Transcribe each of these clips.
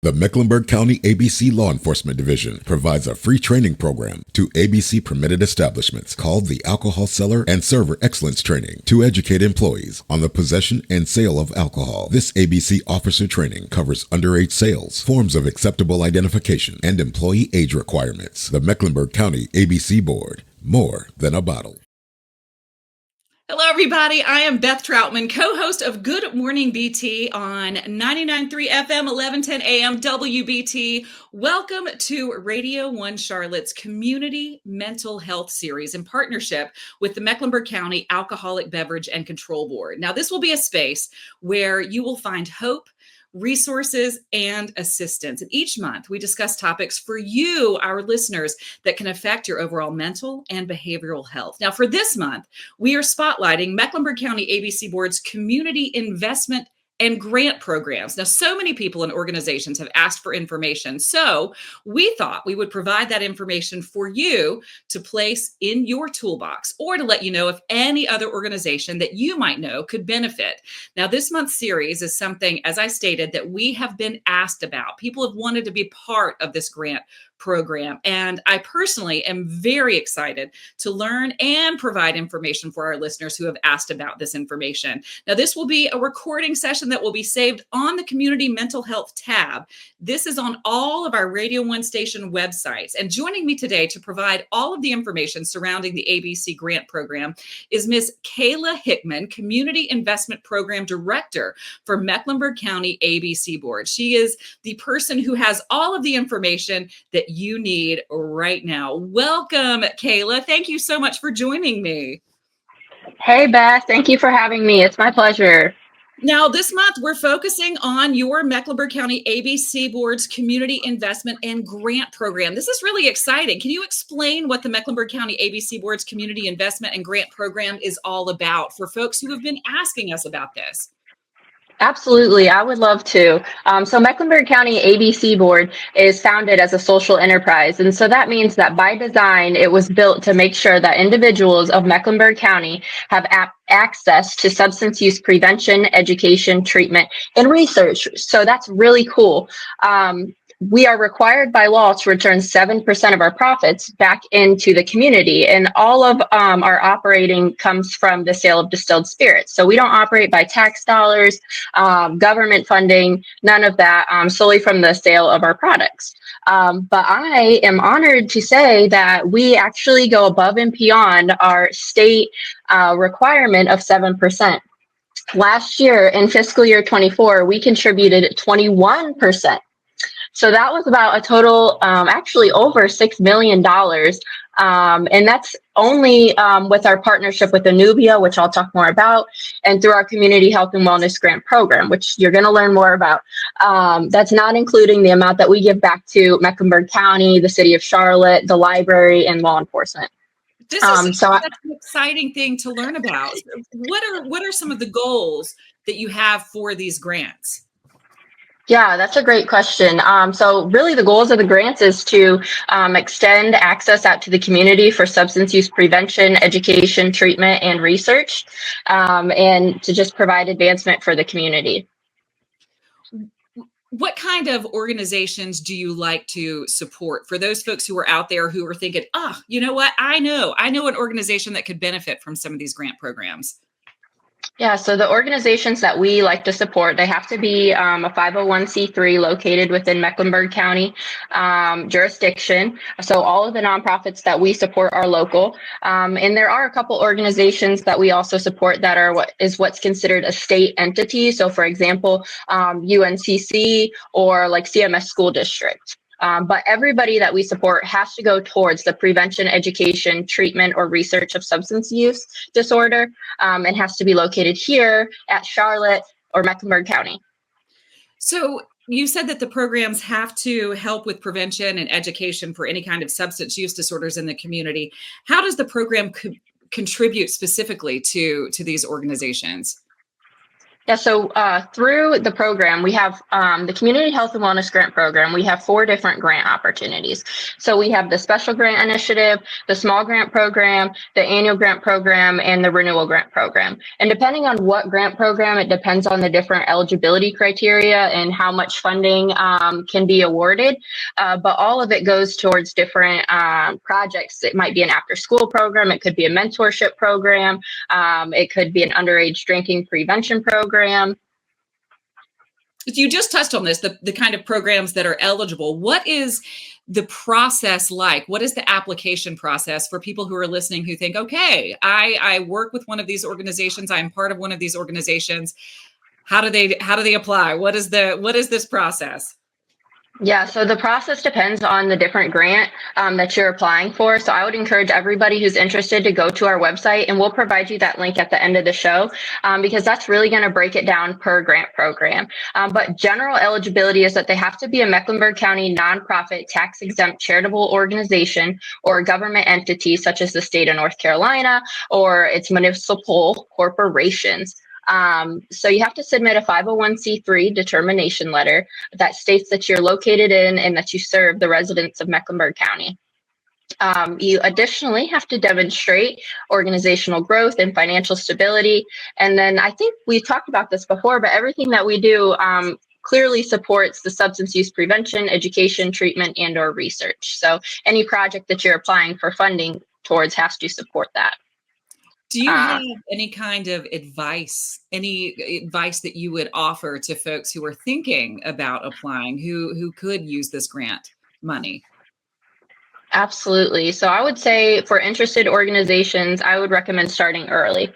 The Mecklenburg County ABC Law Enforcement Division provides a free training program to ABC permitted establishments called the Alcohol Seller and Server Excellence Training to educate employees on the possession and sale of alcohol. This ABC officer training covers underage sales, forms of acceptable identification, and employee age requirements. The Mecklenburg County ABC Board, more than a bottle. Hello, everybody. I am Beth Troutman, co-host of Good Morning BT on 99.3 FM, 1110 AM WBT. Welcome to Radio 1 Charlotte's Community Mental Health Series in partnership with the Mecklenburg County Alcoholic Beverage and Control Board. Now, this will be a space where you will find hope, resources, and assistance. And each month, we discuss topics for you, our listeners, that can affect your overall mental and behavioral health. Now, for this month, we are spotlighting Mecklenburg County ABC Board's Community Investment and Grant programs. Now, so many people and organizations have asked for information, so we thought we would provide that information for you to place in your toolbox or to let you know if any other organization that you might know could benefit. Now, this month's series is something, as I stated, that we have been asked about. People have wanted to be part of this grant program. And I personally am very excited to learn and provide information for our listeners who have asked about this information. Now, this will be a recording session that will be saved on the Community Mental Health tab. This is on all of our Radio 1 station websites. And joining me today to provide all of the information surrounding the ABC grant program is Ms. Kayla Hickman, Community Investment Program Director for Mecklenburg County ABC Board. She is the person who has all of the information that you need right now. Welcome, Kayla. Thank you so much for joining me. Hey, Beth. Thank you for having me. It's my pleasure. Now, this month, we're focusing on your Mecklenburg County ABC Board's Community Investment and Grant Program. This is really exciting. Can you explain what the Mecklenburg County ABC Board's Community Investment and Grant Program is all about for folks who have been asking us about this? Absolutely. I would love to. So Mecklenburg County ABC Board is founded as a social enterprise. And so that means that by design, it was built to make sure that individuals of Mecklenburg County have access to substance use prevention, education, treatment, and research. So that's really cool. We are required by law to return 7% of our profits back into the community. And all of our operating comes from the sale of distilled spirits. So we don't operate by tax dollars, government funding, none of that, solely from the sale of our products. But I am honored to say that we actually go above and beyond our state requirement of 7%. Last year, in fiscal year 24, we contributed 21%. So that was about a total, actually over $6 million. And that's only with our partnership with Anubia, which I'll talk more about, and through our Community Health and Wellness Grant Program, which you're going to learn more about. That's not including the amount that we give back to Mecklenburg County, the city of Charlotte, the library, and law enforcement. That's an exciting thing to learn about. What are some of the goals that you have for these grants? Yeah, that's a great question. So really the goals of the grants is to extend access out to the community for substance use prevention, education, treatment, and research, and to just provide advancement for the community. What kind of organizations do you like to support for those folks who are out there who are thinking, you know what? I know an organization that could benefit from some of these grant programs. Yeah, so the organizations that we like to support, they have to be a 501c3 located within Mecklenburg County jurisdiction. So all of the nonprofits that we support are local. And there are a couple organizations that we also support that are what's considered a state entity. So for example, UNCC or like CMS School District. But everybody that we support has to go towards the prevention, education, treatment, or research of substance use disorder, and has to be located here at Charlotte or Mecklenburg County. So you said that the programs have to help with prevention and education for any kind of substance use disorders in the community. How does the program contribute specifically to these organizations? Yeah, so through the program, we have the Community Health and Wellness Grant Program. We have 4 different grant opportunities. So we have the Special Grant Initiative, the Small Grant Program, the Annual Grant Program, and the Renewal Grant Program. And depending on what grant program, it depends on the different eligibility criteria and how much funding can be awarded. But all of it goes towards different projects. It might be an after-school program. It could be a mentorship program. It could be an underage drinking prevention program. You just touched on this, the kind of programs that are eligible. What is the process like? What is the application process for people who are listening who think, okay, I work with one of these organizations, I'm part of one of these organizations. How do they apply? What is this process? Yeah, so the process depends on the different grant that you're applying for. So I would encourage everybody who's interested to go to our website, and we'll provide you that link at the end of the show because that's really going to break it down per grant program. But general eligibility is that they have to be a Mecklenburg County nonprofit tax-exempt charitable organization or a government entity such as the state of North Carolina or its municipal corporations. So you have to submit a 501c3 determination letter that states that you're located in and that you serve the residents of Mecklenburg County. You additionally have to demonstrate organizational growth and financial stability. And then I think we talked about this before, but everything that we do clearly supports the substance use prevention, education, treatment, and or research. So any project that you're applying for funding towards has to support that. Do you have any kind of advice that you would offer to folks who are thinking about applying, who could use this grant money? Absolutely. So I would say for interested organizations, I would recommend starting early.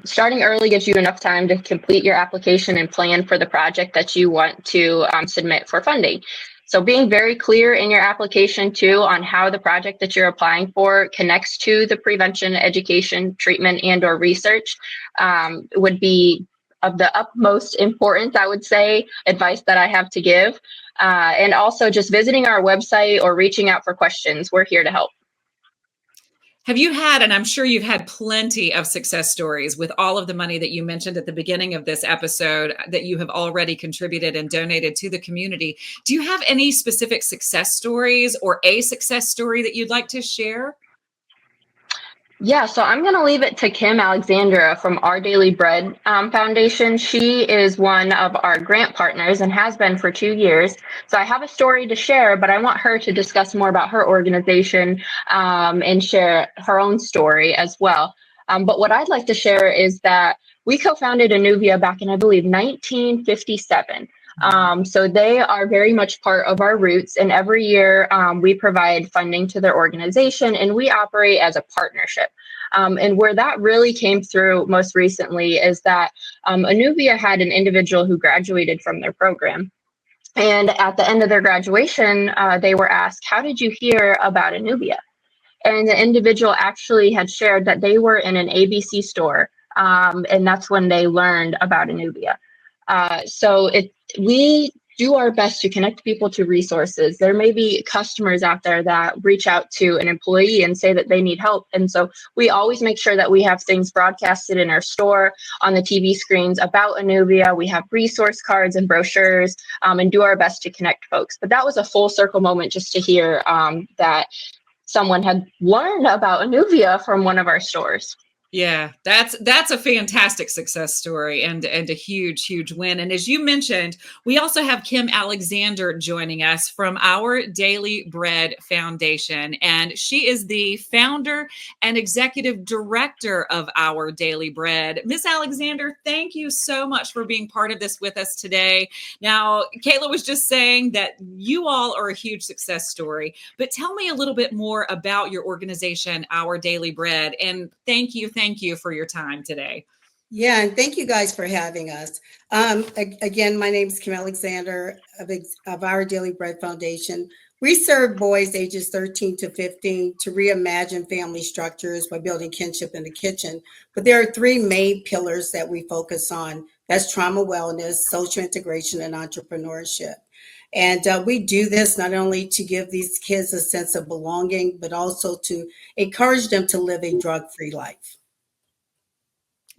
Starting early gives you enough time to complete your application and plan for the project that you want to submit for funding. So being very clear in your application too on how the project that you're applying for connects to the prevention, education, treatment, and or research would be of the utmost importance, I would say, advice that I have to give. And also just visiting our website or reaching out for questions. We're here to help. Have you had, and I'm sure you've had plenty of success stories with all of the money that you mentioned at the beginning of this episode that you have already contributed and donated to the community. Do you have any specific success stories or a success story that you'd like to share? Yeah, so I'm going to leave it to Kim Alexandra from Our Daily Bread Foundation. She is one of our grant partners and has been for 2 years. So I have a story to share, but I want her to discuss more about her organization and share her own story as well. But what I'd like to share is that we co-founded Anuvia back in, I believe, 1957. So they are very much part of our roots, and every year we provide funding to their organization, and we operate as a partnership. And where that really came through most recently is that Anuvia had an individual who graduated from their program. And at the end of their graduation, they were asked, "How did you hear about Anuvia?" And the individual actually had shared that they were in an ABC store, and that's when they learned about Anuvia. So we do our best to connect people to resources. There may be customers out there that reach out to an employee and say that they need help. And so we always make sure that we have things broadcasted in our store, on the TV screens about Anuvia. We have resource cards and brochures and do our best to connect folks. But that was a full circle moment just to hear that someone had learned about Anuvia from one of our stores. Yeah, that's a fantastic success story and a huge win. And as you mentioned, we also have Kim Alexander joining us from Our Daily Bread Foundation. And she is the founder and executive director of Our Daily Bread. Miss Alexander, thank you so much for being part of this with us today. Now, Kayla was just saying that you all are a huge success story, but tell me a little bit more about your organization, Our Daily Bread. And thank you for your time today. Yeah, and thank you guys for having us. Again, my name is Kim Alexander of Our Daily Bread Foundation. We serve boys ages 13 to 15 to reimagine family structures by building kinship in the kitchen. But there are 3 main pillars that we focus on. That's trauma wellness, social integration, and entrepreneurship. And we do this not only to give these kids a sense of belonging, but also to encourage them to live a drug-free life.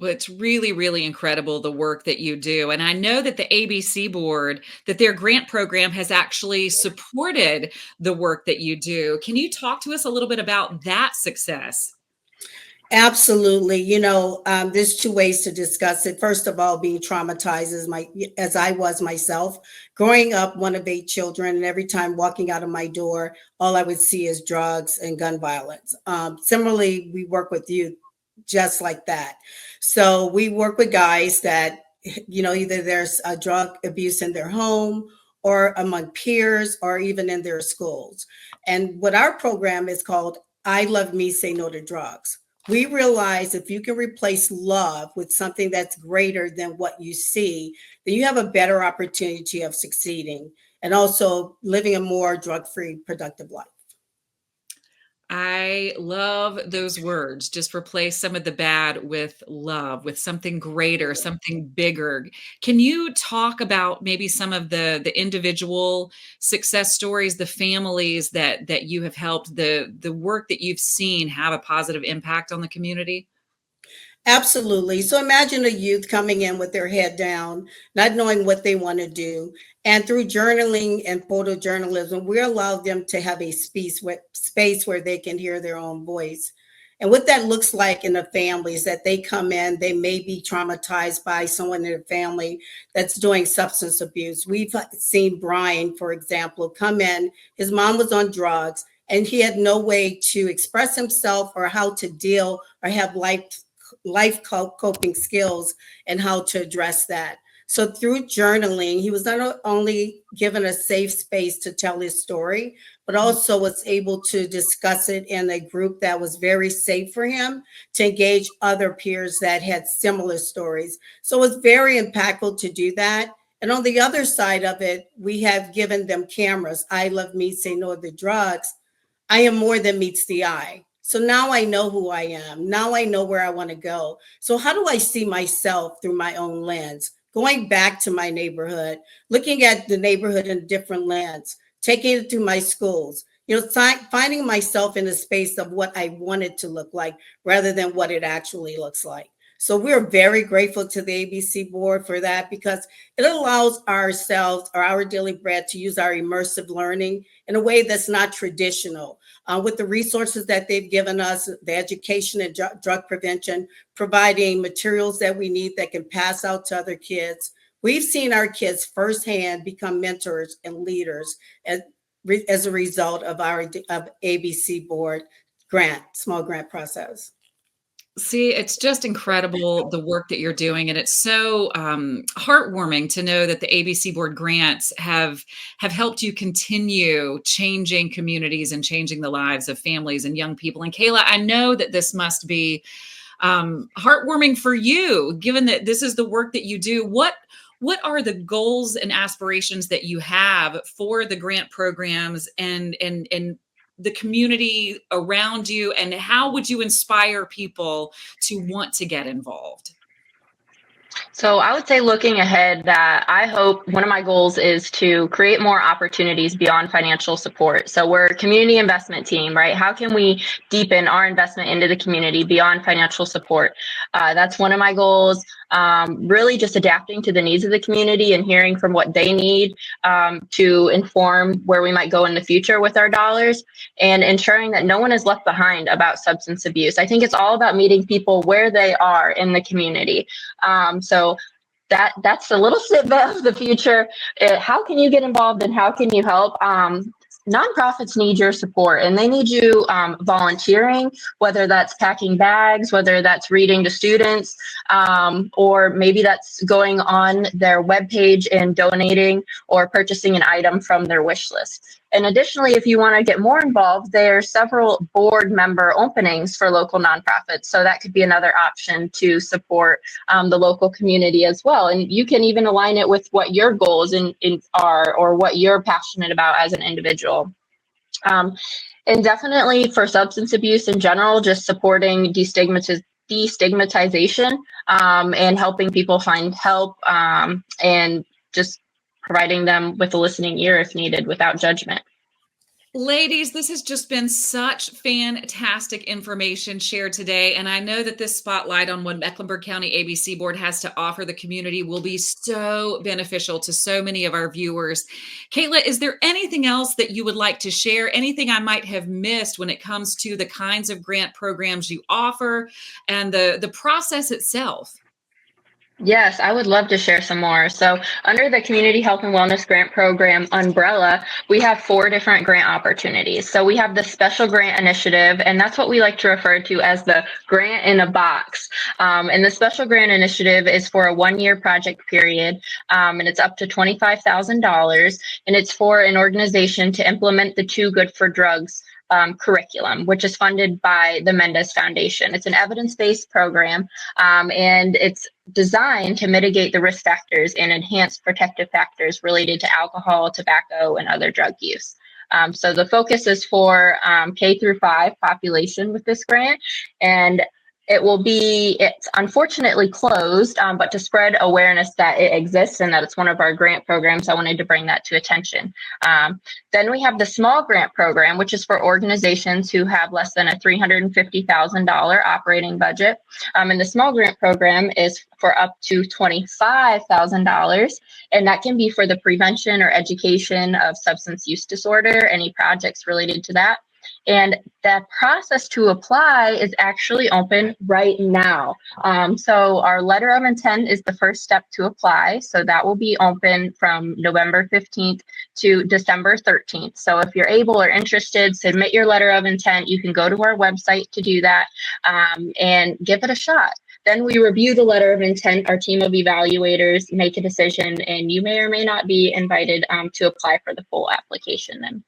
Well, it's really, really incredible the work that you do. And I know that the ABC board, that their grant program has actually supported the work that you do. Can you talk to us a little bit about that success? Absolutely. There's two ways to discuss it. First of all, being traumatized as I was myself, growing up one of 8 children, and every time walking out of my door, all I would see is drugs and gun violence. Similarly, we work with youth just like that. So we work with guys that, either there's a drug abuse in their home or among peers or even in their schools. And what our program is called, I Love Me, Say No to Drugs. We realize if you can replace love with something that's greater than what you see, then you have a better opportunity of succeeding and also living a more drug-free, productive life. I love those words. Just replace some of the bad with love, with something greater, something bigger. Can you talk about maybe some of the individual success stories, the families that you have helped, the work that you've seen have a positive impact on the community? Absolutely. So imagine a youth coming in with their head down, not knowing what they want to do. And through journaling and photojournalism, we allow them to have a space where they can hear their own voice. And what that looks like in the family is that they come in, they may be traumatized by someone in their family that's doing substance abuse. We've seen Brian, for example, come in, his mom was on drugs, and he had no way to express himself or how to deal or have coping skills and how to address that. So through journaling, he was not only given a safe space to tell his story, but also was able to discuss it in a group that was very safe for him to engage other peers that had similar stories. So it was very impactful to do that. And on the other side of it, we have given them cameras. I Love Me, Say No to the Drugs. I am more than meets the eye. So now I know who I am. Now I know where I want to go. So how do I see myself through my own lens? Going back to my neighborhood, looking at the neighborhood in a different lens, taking it through my schools, finding myself in a space of what I want it to look like rather than what it actually looks like. So we're very grateful to the ABC board for that because it allows ourselves or our Daily Bread to use our immersive learning in a way that's not traditional. With the resources that they've given us, the education and drug prevention, providing materials that we need that can pass out to other kids. We've seen our kids firsthand become mentors and leaders as a result of our ABC board small grant process. See, it's just incredible the work that you're doing, and it's so heartwarming to know that the ABC Board grants have helped you continue changing communities and changing the lives of families and young people. And Kayla, I know that this must be heartwarming for you, given that this is the work that you do. What are the goals and aspirations that you have for the grant programs and the community around you, and how would you inspire people to want to get involved? So I would say looking ahead that I hope one of my goals is to create more opportunities beyond financial support. So we're a community investment team, right? How can we deepen our investment into the community beyond financial support? That's one of my goals. Really just adapting to the needs of the community and hearing from what they need to inform where we might go in the future with our dollars and ensuring that no one is left behind about substance abuse. I think it's all about meeting people where they are in the community. So that's a little snippet of the future. How can you get involved and how can you help? Nonprofits need your support and they need you volunteering, whether that's packing bags, whether that's reading to students, or maybe that's going on their webpage and donating or purchasing an item from their wish list. And additionally, if you want to get more involved, there are several board member openings for local nonprofits. So that could be another option to support the local community as well. And you can even align it with what your goals are or what you're passionate about as an individual. And definitely for substance abuse in general, just supporting destigmatization and helping people find help and just providing them with a listening ear if needed without judgment. Ladies, this has just been such fantastic information shared today. And I know that this spotlight on what Mecklenburg County ABC Board has to offer the community will be so beneficial to so many of our viewers. Kayla, is there anything else that you would like to share? Anything I might have missed when it comes to the kinds of grant programs you offer and the process itself? Yes, I would love to share some more. So, under the Community Health and Wellness Grant Program umbrella, we have 4 different grant opportunities. So, we have the Special Grant Initiative, and that's what we like to refer to as the grant in a box. And the Special Grant Initiative is for a 1-year project period, and it's up to $25,000, and it's for an organization to implement the Too Good for Drugs curriculum, which is funded by the Mendez Foundation. It's an evidence-based program, and it's designed to mitigate the risk factors and enhance protective factors related to alcohol, tobacco, and other drug use. So the focus is for K through 5 population with this grant, and it's unfortunately closed, but to spread awareness that it exists and that it's one of our grant programs, I wanted to bring that to attention. Then we have the small grant program, which is for organizations who have less than a $350,000 operating budget. And the small grant program is for up to $25,000, and that can be for the prevention or education of substance use disorder, any projects related to that. And the process to apply is actually open right now. So our letter of intent is the first step to apply. So that will be open from November 15th to December 13th. So if you're able or interested, submit your letter of intent. You can go to our website to do that and give it a shot. Then we review the letter of intent. Our team of evaluators make a decision, and you may or may not be invited to apply for the full application then.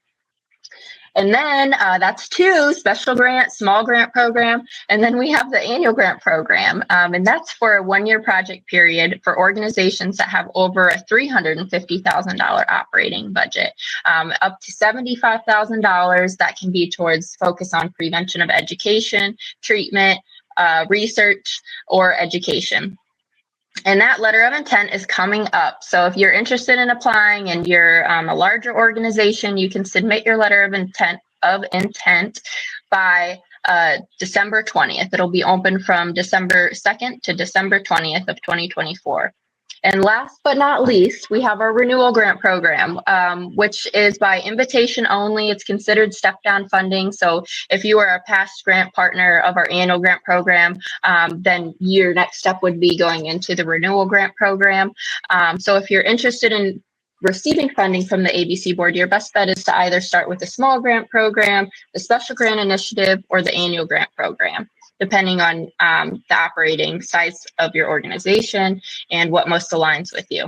And then that's 2 special grant, small grant program. And then we have the annual grant program. And that's for a 1-year project period for organizations that have over a $350,000 operating budget, up to $75,000 that can be towards focus on prevention of education, treatment, research, or education. And that letter of intent is coming up. So if you're interested in applying and you're a larger organization, you can submit your letter of intent by December 20th. It'll be open from December 2nd to December 20th of 2024. And last but not least, we have our renewal grant program, which is by invitation only. It's considered step-down funding. So if you are a past grant partner of our annual grant program, then your next step would be going into the renewal grant program. So if you're interested in receiving funding from the ABC board, your best bet is to either start with the small grant program, the special grant initiative, or the annual grant program, depending on the operating size of your organization and what most aligns with you.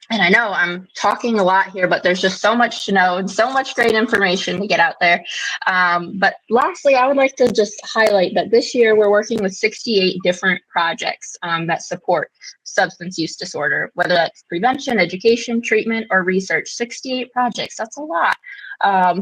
And I know I'm talking a lot here, but there's just so much to know and so much great information to get out there. But lastly, I would like to just highlight that this year we're working with 68 different projects that support substance use disorder, whether that's prevention, education, treatment, or research. 68 projects, that's a lot.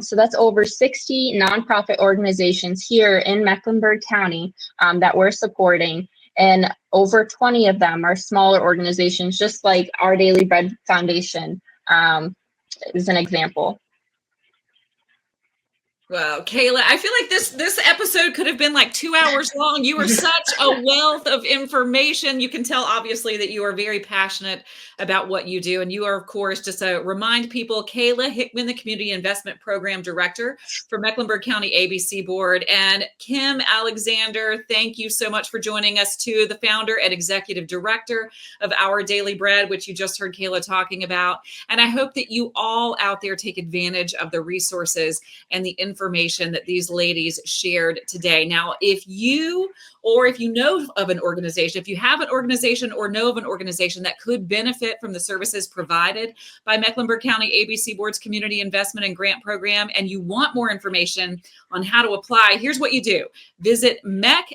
So that's over 60 nonprofit organizations here in Mecklenburg County that we're supporting. And over 20 of them are smaller organizations, just like Our Daily Bread Foundation is an example. Wow, Kayla, I feel like this episode could have been like 2 hours long. You are such a wealth of information. You can tell, obviously, that you are very passionate about what you do. And you are, of course, just to remind people, Kayla Hickman, the Community Investment Program Director for Mecklenburg County ABC Board. And Kim Alexander, thank you so much for joining us too, the founder and executive director of Our Daily Bread, which you just heard Kayla talking about. And I hope that you all out there take advantage of the resources and the information that these ladies shared today. Now, if you know of an organization, if you have an organization or know of an organization that could benefit from the services provided by Mecklenburg County ABC Board's Community Investment and Grant Program, and you want more information on how to apply, here's what you do. Visit mechabc.com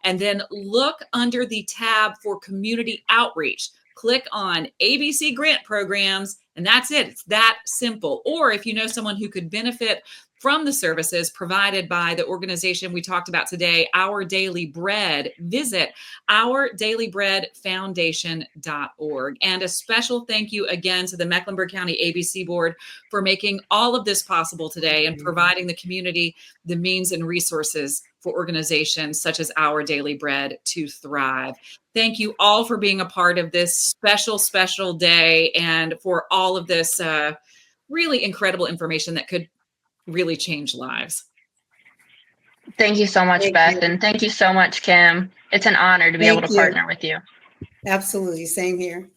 and then look under the tab for community outreach. Click on ABC grant programs, and that's it. It's that simple. Or if you know someone who could benefit from the services provided by the organization we talked about today, Our Daily Bread. Visit ourdailybreadfoundation.org. And a special thank you again to the Mecklenburg County ABC Board for making all of this possible today and providing the community the means and resources for organizations such as Our Daily Bread to thrive. Thank you all for being a part of this special, special day and for all of this really incredible information that could really change lives. Thank you so much, Thank Beth. you. And thank you so much, Kim. It's an honor to be able to partner with you. Absolutely. Same here.